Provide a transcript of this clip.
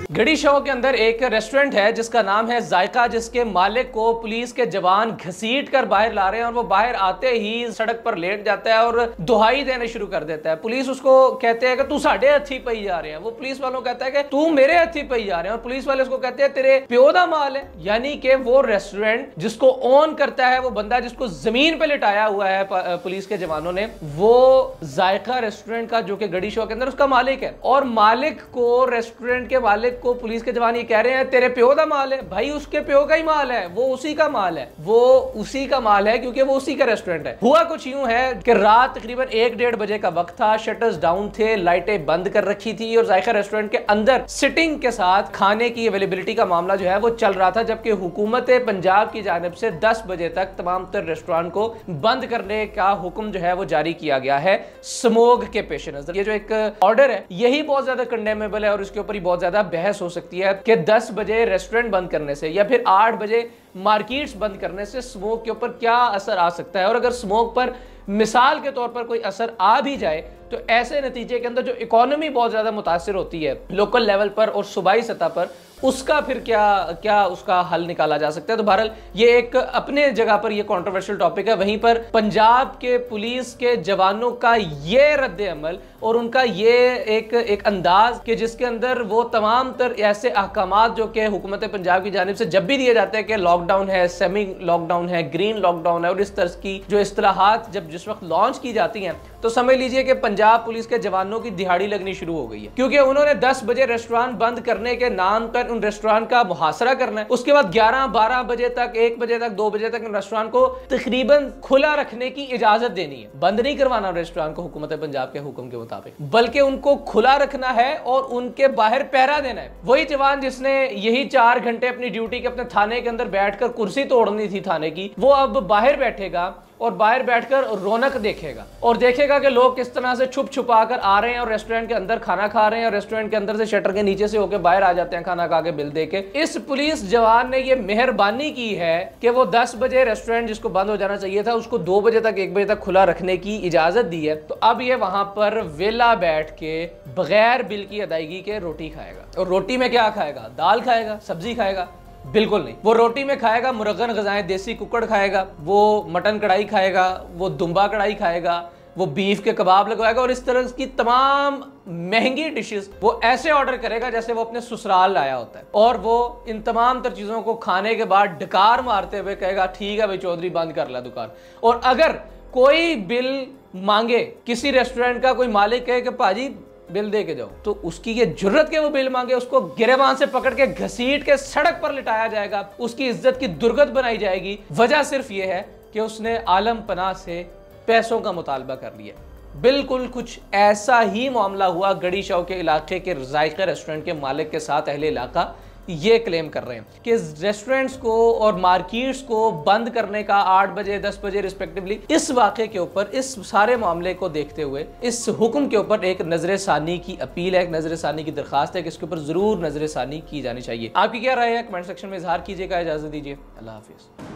गढ़ी show के अंदर एक रेस्टोरेंट है जिसका नाम है जायका, जिसके मालिक को पुलिस के जवान घसीट कर बाहर ला रहे हैं और वो बाहर आते ही सड़क पर लेट जाता है और दुहाई देने शुरू कर देता है। पुलिस उसको कहते हैं कि तू साढ़े हथी पई जा रहे हैं, वो पुलिस वालों कहता है कि तू मेरे हथी पई जा रहे हैं, और पुलिस वाले उसको कहते हैं तेरे प्यो दा माल है। यानी कि वो रेस्टोरेंट जिसको ओन करता है वो बंदा जिसको जमीन पे लिटाया हुआ है पुलिस के जवानों ने, वो जायका रेस्टोरेंट का जो कि गढ़ी शो के अंदर उसका मालिक है। और मालिक को, रेस्टोरेंट के मालिक को पुलिस के जवान ये कह रहे हैं तेरे प्यो दा माल है। भाई उसके प्यो का ही माल है, वो उसी का माल है, वो उसी का माल है क्योंकि वो उसी का रेस्टोरेंट है। हुआ कुछ यूं है कि रात तकरीबन 1-1:30 बजे का वक्त था, शटर्स डाउन थे, लाइटें बंद कर रखी थी और जायका रेस्टोरेंट के अंदर सिटिंग के साथ खाने की अवेलेबिलिटी का मामला जो है वो चल रहा था, जबकि हुकूमत पंजाब की जानिब से 10 बजे तक तमाम तर रेस्टोरेंट को बंद करने का हुक्म जो है वो जारी किया गया है स्मोक के पेश नजर। ये जो एक ऑर्डर है यही बहुत ज्यादा कंडेमेबल है और इसके ऊपर ही बहुत ज्यादा बहस हो सकती है कि 10 बजे रेस्टोरेंट बंद करने से या फिर 8 बजे मार्केट्स बंद करने से स्मोक के ऊपर क्या असर आ सकता है। और अगर स्मोक पर मिसाल के तौर पर कोई असर आ भी जाए तो ऐसे नतीजे के अंदर जो इकोनॉमी बहुत ज्यादा मुतासिर होती है लोकल लेवल पर और सूबाई सतह पर, उसका फिर क्या उसका हल निकाला जा सकता है। तो बहरहाल ये एक अपने जगह पर ये कंट्रोवर्शियल टॉपिक है। वहीं पर पंजाब के पुलिस के जवानों का ये रद्द अमल और उनका ये एक अंदाज कि जिसके अंदर वो तमाम तर ऐसे अहकामात जो कि हुकूमत पंजाब की जानिब से जब भी दिए जाते हैं कि लॉकडाउन है, सेमी लॉकडाउन है, ग्रीन लॉकडाउन है, और इस तरह की जो इस्तिलाहात जब जिस वक्त लॉन्च की जाती हैं तो समझ लीजिए कि पंजाब पुलिस के जवानों की दिहाड़ी लगनी शुरू हो गई है, क्योंकि उन्होंने 10 बजे रेस्टोरेंट बंद करने के नाम पर उन रेस्टोरेंट का मुहासरा करना है। उसके बाद 11-12 बजे तक, 1 बजे तक, 2 बजे तक रेस्टोरेंट को तकरीबन खुला रखने की इजाजत देनी है। बंद नहीं करवाना रेस्टोरेंट को हुकूमत पंजाब के हुक्म के मुताबिक, बल्कि उनको खुला रखना है और उनके बाहर पहरा देना है। वही जवान जिसने यही 4 घंटे अपनी ड्यूटी के अपने थाने के अंदर बैठकर कुर्सी तोड़नी थी थाने की, वो अब बाहर बैठेगा और बाहर बैठकर रौनक देखेगा और देखेगा कि लोग किस तरह से छुप छुपा कर आ रहे हैं और रेस्टोरेंट के अंदर खाना खा रहे हैं और रेस्टोरेंट के अंदर से शटर के नीचे से होकर बाहर आ जाते हैं खाना खा के बिल दे के। इस पुलिस जवान ने ये मेहरबानी की है कि वो 10 बजे रेस्टोरेंट जिसको बंद हो जाना चाहिए था उसको 2 बजे तक, 1 बजे तक खुला रखने की इजाजत दी है। तो अब ये वहां पर वेला बैठ के बगैर बिल की अदायगी के रोटी खाएगा। और रोटी में क्या खाएगा? दाल खाएगा, सब्जी खाएगा? बिल्कुल नहीं। वो रोटी में खाएगा मुरगन गजाएं, देसी कुकड़ खाएगा, वो मटन कढ़ाई खाएगा, वो दुम्बा कढ़ाई खाएगा, वो बीफ के कबाब लगवाएगा और इस तरह की तमाम महंगी डिशेस वो ऐसे ऑर्डर करेगा जैसे वो अपने ससुराल लाया होता है। और वो इन तमाम तर चीजों को खाने के बाद डकार मारते हुए कहेगा ठीक है भाई चौधरी बंद कर ला दुकान। और अगर कोई बिल मांगे, किसी रेस्टोरेंट का कोई मालिक कहे कि भाजी बिल दे के जाओ, तो उसकी ये जुर्रत के वो बिल मांगे, उसको गिरेबान से पकड़ के घसीट के सड़क पर लिटाया जाएगा, उसकी इज्जत की दुर्गत बनाई जाएगी। वजह सिर्फ ये है कि उसने आलम पनाह से पैसों का मुतालबा कर लिया। बिल्कुल कुछ ऐसा ही मामला हुआ गढ़ी शो के इलाके के जायका रेस्टोरेंट के मालिक के साथ। अहले इलाका ये क्लेम कर रहे हैं कि रेस्टोरेंट्स को और मार्केट्स को बंद करने का 8 बजे 10 बजे रिस्पेक्टिवली, इस वाक़े के ऊपर, इस सारे मामले को देखते हुए इस हुक्म के ऊपर एक नजर सानी की अपील है, एक नजर सानी की दरखास्त है कि इसके ऊपर जरूर नजर सानी की जानी चाहिए। आपकी क्या राय है? कमेंट सेक्शन में इजहार कीजिएगा। इजाजत दीजिए, अल्लाह हाफिज।